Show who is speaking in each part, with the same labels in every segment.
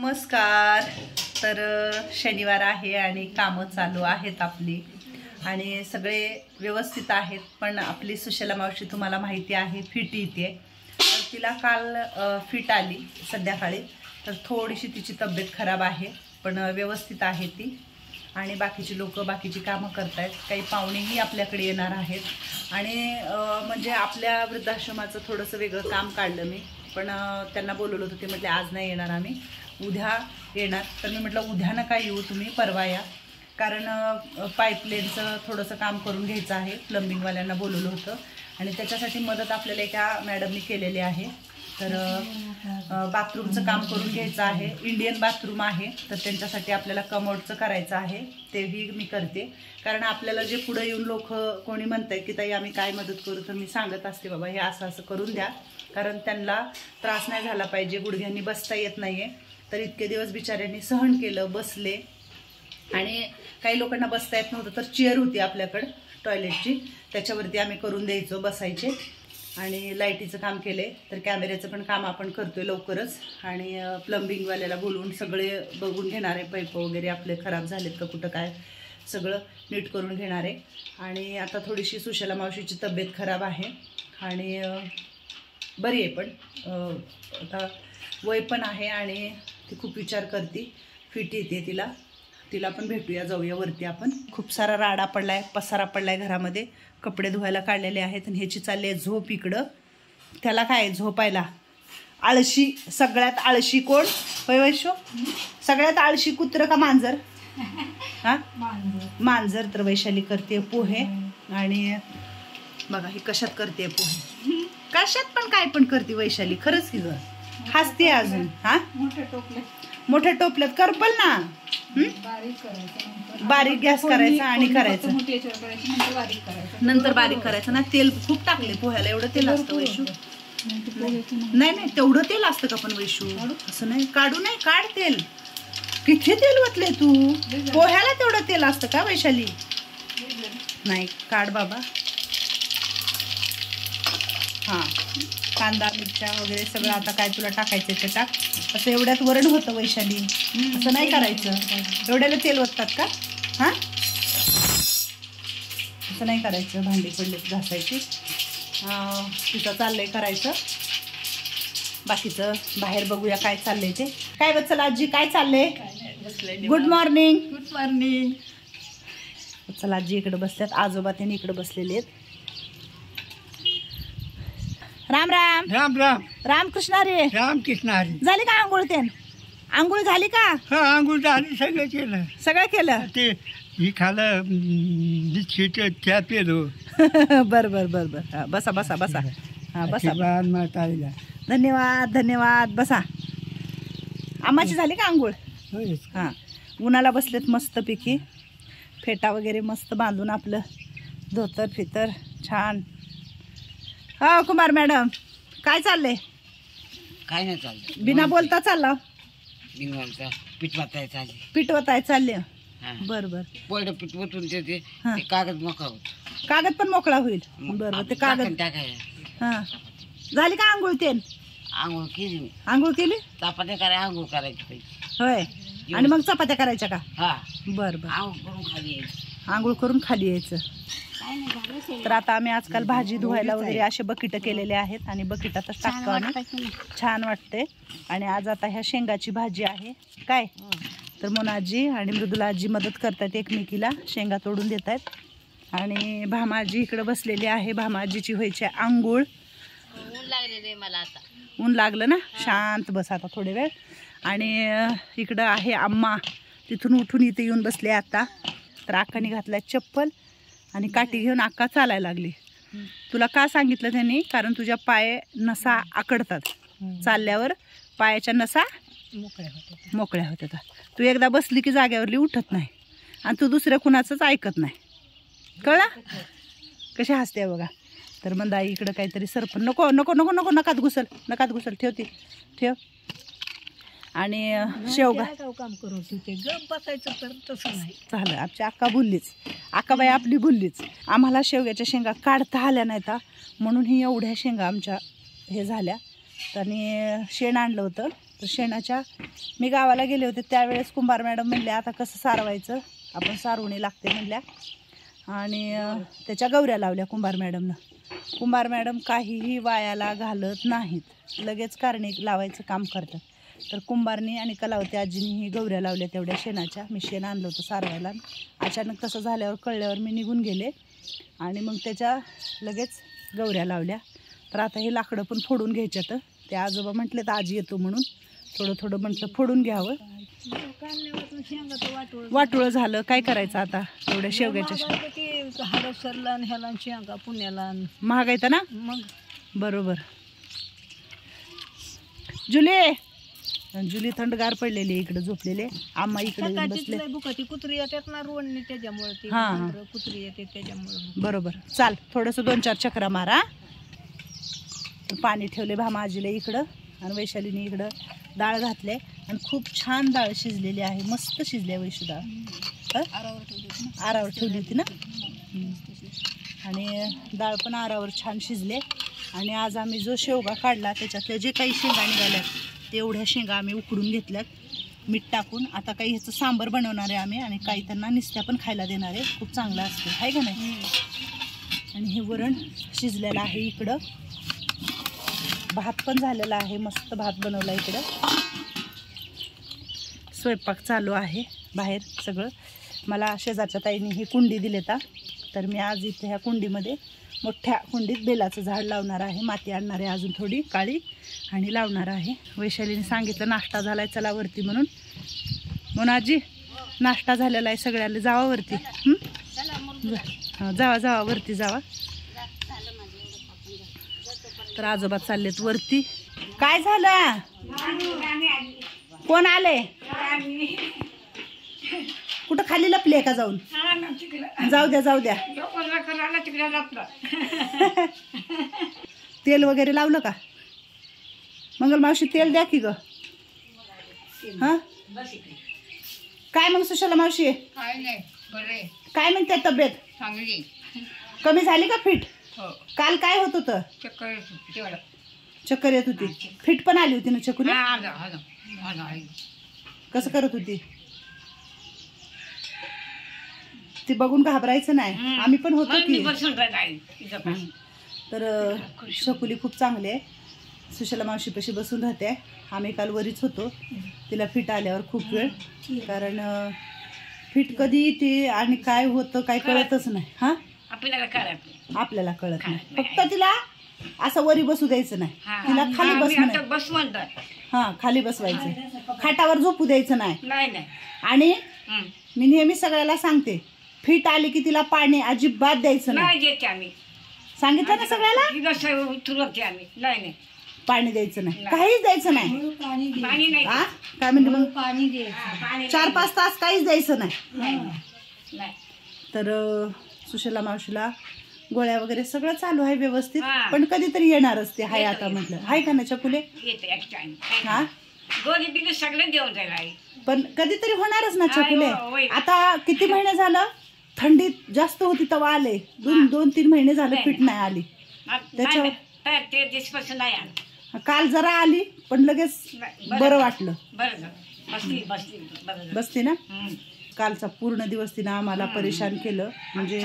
Speaker 1: नमस्कार. तर शनिवार आहे आणि कामं चालू आहेत आपली आणि सगळे व्यवस्थित आहेत. पण आपली सुशला मावशी तुम्हाला माहिती आहे फिट येते. तर तिला काल फिट आली संध्याकाळी. तर थोडीशी तिची तब्येत खराब आहे पण व्यवस्थित आहे ती. आणि बाकीची लोक बाकीची कामं करतायत. काही पाहुणेही आपल्याकडे येणार आहेत आणि म्हणजे आपल्या वृद्धाश्रमाचं थोडंसं वेगळं काम काढलं मी. पण त्यांना बोलवलं होतं, ते म्हटले आज नाही येणार, आम्ही उद्या येणार. तर मी म्हटलं उद्या नका येऊ, तुम्ही परवा या. कारण पाईपलाईनचं थोडंसं काम करून घ्यायचं आहे. प्लंबिंगवाल्यांना बोलवलं होतं आणि त्याच्यासाठी मदत आपल्याला एका मॅडमनी केलेली आहे. तर बाथरूमचं काम करून घ्यायचं आहे. इंडियन बाथरूम आहे तर त्यांच्यासाठी आपल्याला कमोडचं करायचं आहे. तेही मी करते. कारण आपल्याला जे पुढे येऊन लोक कोणी म्हणताय की ताई आम्ही काय मदत करू, तर मी सांगत असते बाबा हे असं असं करून द्या. कारण त्यांना त्रास नाही झाला पाहिजे. गुडघ्यांनी बसता येत नाही आहे. तर इतके दिवस बिचाऱ्यांनी सहन केलं, बसले. आणि काही लोकांना बसता येत नव्हतं तर चेअर होती आपल्याकडं टॉयलेटची, त्याच्यावरती आम्ही करून द्यायचो बसायचे. आणि लाईटीचं काम केले. तर कॅमेऱ्याचं पण काम आपण करतोय लवकरच. आणि प्लंबिंगवाल्याला बोलवून सगळे बघून घेणार आहे. पाईप वगैरे आपले खराब झालेत का कुठं काय सगळं नीट करून घेणार आहे. आणि आता थोडीशी सुशला मावशीची तब्येत खराब आहे आणि बरी आहे. पण आता वय पण आहे आणि ती खूप विचार करते. फिट येते तिला पण भेटूया, जाऊया वरती आपण. खूप सारा राडा पडलाय, पसारा पडलाय घरामध्ये. कपडे धुवायला काढलेले आहेत आणि ह्याची चालली आहे झोप इकडं. त्याला काय झोपायला आळशी, सगळ्यात आळशी कोण होय वैशो? सगळ्यात आळशी कुत्र का मांजर? हा मांजर. तर वैशाली करते पोहे. आणि बघा ही कशात करते पोहे, कशात पण काय पण करते वैशाली. खरंच की ग हसते अजून. हा मोठ्या टोपल्यात करपल ना. बारीक गॅस करायचा आणि करायचं, नंतर बारीक करायचं ना. तेल खूप टाकले पोह्याला, एवढं तेल असतं वैशू? नाही तेवढं तेल असतं का पण वैशू? असं नाही, काढू नाही, काढ तेल. किती तेल ओतले तू पोह्याला? तेवढं तेल असतं का वैशाली? नाही, काढ बाबा. हा कांदा मिरच्या वगैरे सगळं आता काय तुला टाकायचं ते टाक. असं एवढ्यात वरण होतं वैशाली, असं नाही करायचं. एवढ्याला तेल ओततात का? हां असं नाही करायचं. भांडी पडलेत घासायची. तिचं चाललंय करायचं. बाकीचं बाहेर बघूया काय चाललंय ते. काय वत्सल आजी काय चाललंय? Good morning. Good morning. Vatsal आजी इकडे बसल्यात, आजोबा त्यांनी इकडे बसलेले आहेत. राम राम. राम राम. रामकृष्ण हरी. रामकृष्ण हरी. झाली का आंघोळ? आंघोळ झाली का?
Speaker 2: हा आंघोळ झाली, सगळं केलं.
Speaker 1: सगळं केलं.
Speaker 2: ते ही खालं बिस्किट त्या पेलो.
Speaker 1: बर बर बर बर. बसा बसा बसा. हा बसा.
Speaker 2: ताईला
Speaker 1: धन्यवाद धन्यवाद. बसा. आम्हाची झाली का आंघोळ? हां उन्हाला बसलेत मस्तपैकी. फेटा वगैरे मस्त बांधून आपलं धोतर फितर छान. हा कुमार मॅडम काय चाललंय?
Speaker 2: काय नाही चाललं,
Speaker 1: बिना बोलता चालला.
Speaker 2: पीठ वाटाय चालले.
Speaker 1: पीठ वताय चालले. बर बर.
Speaker 2: पोळं पीठ वतून ते कागद मोकळा होत.
Speaker 1: कागद पण मोकळा होईल. बरोबर. ते कागद
Speaker 2: टाकायला.
Speaker 1: हा झाली का आंघोळ?
Speaker 2: आंघोळ केली मी.
Speaker 1: आंघोळ केली.
Speaker 2: चपात्या करायला आंघोळ करायची पाहिजे.
Speaker 1: होय. आणि मग चपात्या करायच्या का?
Speaker 2: हा
Speaker 1: बर बर.
Speaker 2: आंघोळ करून खाली यायचं.
Speaker 1: आंघोळ करून खाली यायचं. तर आता आम्ही आजकाल भाजी धुवायला वगैरे असे बकेट केलेले आहेत आणि बकेटातच टाकतो आम्ही. छान वाटते. आणि आज आता ह्या शेंगाची भाजी आहे काय. तर मोनाजी आणि मृदुला आजी मदत करतात एकमेकीला, शेंगा तोडून देत आहेत. आणि भामाजी इकडे बसलेली आहे. भामाजीची व्हायची आंघोळ.
Speaker 3: मला आता
Speaker 1: ऊन लागलं ना. शांत बस आता थोडे वेळ. आणि इकडं आहे आम्मा, तिथून उठून इथे येऊन बसले आता. तर अक्काने घातलाय चप्पल आणि काठी घेऊन अक्का चालायला लागली. तुला का सांगितलं त्यांनी? कारण तुझ्या पाय नसा आकडतात. चालल्यावर पायाच्या नसा मोकळ्या होत्या. तू एकदा बसली की जाग्यावरली उठत नाही आणि तू दुसऱ्या कुणाचंच ऐकत नाही. कळला? कशी हसते बघा. तर मग आई इकडं काहीतरी सरपण. नको नको नको नको नकात घुसल, नकात घुसल. ठेव. आणि शेवगा
Speaker 3: काम करत होते, गप बसायचं तर तसं नाही
Speaker 1: झालं. आमची अक्का बोललीच, अक्काबाई आपली बोललीच. आम्हाला शेवग्याच्या शेंगा काढता आल्या नाहीत म्हणून ही एवढ्या शेंगा आमच्या हे झाल्या. आणि शेण आणलं होतं तर शेणाच्या मी गावाला गेले होते त्यावेळेस कुंभार मॅडम म्हणल्या आता कसं सारवायचं, आपण सारवणी लागते म्हणल्या आणि त्याच्या गौऱ्या लावल्या कुंभार मॅडमनं. कुंभार मॅडम काहीही वायाला घालत नाहीत, लगेच कारणी लावायचं काम करतात. तर कुंभारनी आणि कलावती आजीनी ही गौऱ्या लावल्या तेवढ्या शेणाच्या. मी शेण आणलं होतं सारवायला. अचानक तसं झाल्यावर कळल्यावर मी निघून गेले आणि मग त्याच्या लगेच गौऱ्या लावल्या. तर आता हे लाकडं पण फोडून घ्यायच्यात. ते आजोबा म्हटले तर आजी येतो म्हणून थोडं थोडं म्हटलं फोडून घ्यावं. वाटोळं झालं, काय करायचं आता एवढ्या शेवग्याच्या
Speaker 3: हडपसरला ह्याला शेंगा पुण्याला
Speaker 1: महाग आहेत ना.
Speaker 3: मग
Speaker 1: बरोबर. जुली थंडगार पडलेली इकडे झोपलेले. आम्हा इकडे बसले.
Speaker 3: बुकाची कुत्री येतात ना रोडने त्याच्यामुळे ते
Speaker 1: हां
Speaker 3: कुत्री येते त्याच्यामुळे.
Speaker 1: बरोबर. चाल थोडंसं 2-4 चक्रा मारा. पाणी ठेवले भामाजीला इकडं आणि वैशालीने इकडं डाळ घातले आणि खूप छान डाळ शिजलेली आहे. मस्त शिजली आहे वैशू डाळ. आरावर ठेवली होती ना. आणि डाळ पण आरावर छान शिजले. आणि आज आम्ही जो शेवगा काढला त्याच्यातल्या जे काही शेंगा निघाल्यात तेवढ्या शेंगा आम्ही उकडून घेतल्यात मीठ टाकून. आता काही ह्याचं सांबर बनवणार आहे आम्ही आणि काही त्यांना निस्त्या पण खायला देणार आहे. खूप चांगलं असतं आहे का नाही. आणि हे वरण शिजलेलं आहे. इकडं भात पण झालेला आहे. मस्त भात बनवला. इकडं स्वयंपाक चालू आहे बाहेर सगळं. मला शेजारच्या ताईने ही कुंडी दिलेता. तर मी आज इथे ह्या कुंडीमध्ये मोठ्या कुंडीत बेलाचं झाड लावणार आहे. माती आणणार आहे अजून थोडी काळी आणि लावणार आहे. वैशालीने सांगितलं नाश्ता झाला आहे चला वरती म्हणून. म्हणून आजी नाश्ता झालेला आहे सगळ्याला जावा वरती. जावा जावा वरती जावा. तर आजोबा चाललेत वरती. काय झालं, कोण आले, कुठं खाली लपले का जाऊन. जाऊ द्या जाऊ द्या. तेल वगैरे लावलं का मंगल मावशी. तेल द्या की ग. हा काय मग सुशाला मावशी काय म्हणते तब्येत कमी झाली का फिट. काल काय होत होतं. चक्कर येत होती. फिट पण आली होती ना चकुली. कसं करत होती ती बघून घाबरायचं नाही. आम्ही पण होतो की. तर शकुली खूप चांगली आहे. सुशाला मावशीपाशी बसून राहते. आम्ही काल वरीच होतो. तिला फिट आल्यावर खूप वेळ. कारण फिट कधी येते आणि काय होतं काय कळतच नाही. हा आपल्याला कळत नाही. फक्त तिला असं वरी बसू द्यायचं नाही. तिला खाली बस म्हणतात. हा खाली बसवायचं. खाटावर झोपू द्यायचं नाही. आणि मी नेहमी सगळ्याला सांगते फिट आली की तिला पाणी अजिबात द्यायचं नाही. सांगितलं ना सगळ्याला. पाणी द्यायचं नाही. काहीच द्यायचं नाही. हा काय म्हणजे मग 4-5 तास काहीच द्यायचं नाही. तर सुशला मावशीला गोळ्या वगैरे सगळं चालू आहे व्यवस्थित. पण कधीतरी येणारच ते हाय. आता म्हटलं हाय का ना चकुले. हा पण कधीतरी होणारच ना चकुले. आता किती महिने झालं थंडीत जास्त होती तेव्हा आले. 2-3 महिने झाले फिट नाही आली. त्याच्यावर काल जरा आली पण लगेच बरं वाटलं. बसते ना. कालचा पूर्ण दिवस तिनं आम्हाला परेशान केलं. म्हणजे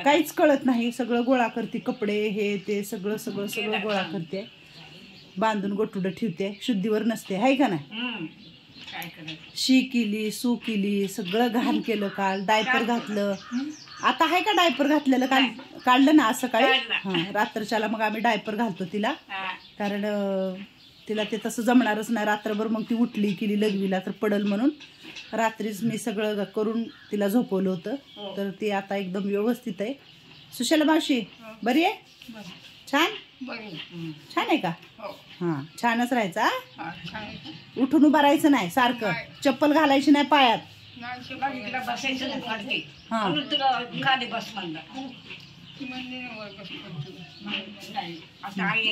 Speaker 1: काहीच कळत नाही. सगळं गोळा करते. कपडे हे ते सगळं सगळं सगळं गोळा करते. बांधून गोटुडं ठेवते. शुद्धीवर नसते हाय का नाही. शी केली सू केली सगळं घाण केलं. काल डायपर घातलं. आता आहे का डायपर घातलेलं. काल काढलं ना सकाळी. हां रात्रच्याला मग आम्ही डायपर घालतो तिला. कारण तिला ते तसं जमणारच नाही रात्रभर. मग ती उठली केली लघवीला तर पडल म्हणून रात्रीच मी सगळं करून तिला झोपवलं होतं. तर ती आता एकदम व्यवस्थित आहे. सुशला मावशी बरी आहे. छान छान आहे का. हां छानच राहायचा. उठून उभं राहायचं नाही. सारखं चप्पल घालायची नाही पायात. हां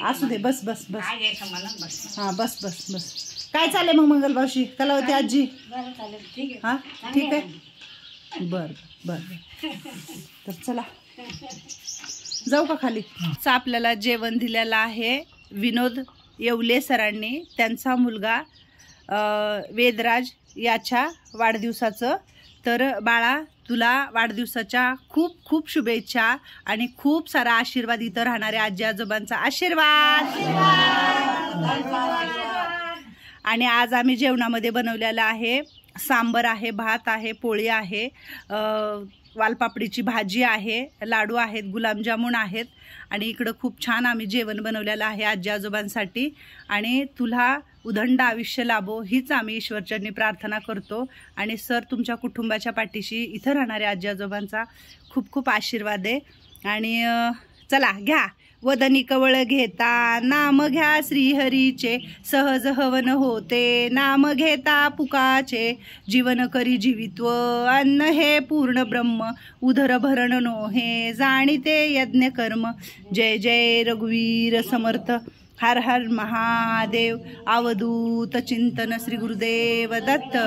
Speaker 1: असू दे. बस बस बस. हां बस बस बस. काय चाललंय मग मंगलबावशी कलावती आजी. हां ठीक आहे. बरं बरं. तर चला जाऊ का खाली. आपल्याला जेवण दिलेलं आहे विनोद येवले सरांनी त्यांचा मुलगा वेदराज याच्या वाढदिवसाचं. तर बाळा, तुला वाढदिवसाच्या खूप खूप शुभेच्छा आणि खूप सारा आशीर्वाद. इथं राहणाऱ्या आजी आजोबांचा आशीर्वाद. आणि आज आम्ही जेवणामध्ये बनवलेलं आहे सांबर आहे, भात आहे, पोळी आहे, वालपापडीची भाजी आहे, लाडू आहेत, गुलाबजामुन आहेत. आणि इकडं खूप छान आम्ही जेवण बनवलेलं आहे आजी आजोबांसाठी. आणि तुला उदंड आयुष्य लाभो हीच आम्ही ईश्वरचरणी प्रार्थना करतो. आणि सर, तुमच्या कुटुंबाच्या पाठीशी इथं राहणाऱ्या आजी आजोबांचा खूप खूप आशीर्वाद आहे. आणि चला घ्या, वदनी कवळ घेता नाम घ्या श्रीहरीचे, सहज हवन होते नाम घेता पुकाचे, जीवन करी जीवित्व अन्न हे पूर्ण ब्रह्म, उदर भरण नो हे जाणीते यज्ञ कर्म. जय जय रघुवीर समर्थ. हर हर महादेव. अवधूत चिंतन श्री गुरुदेव दत्त.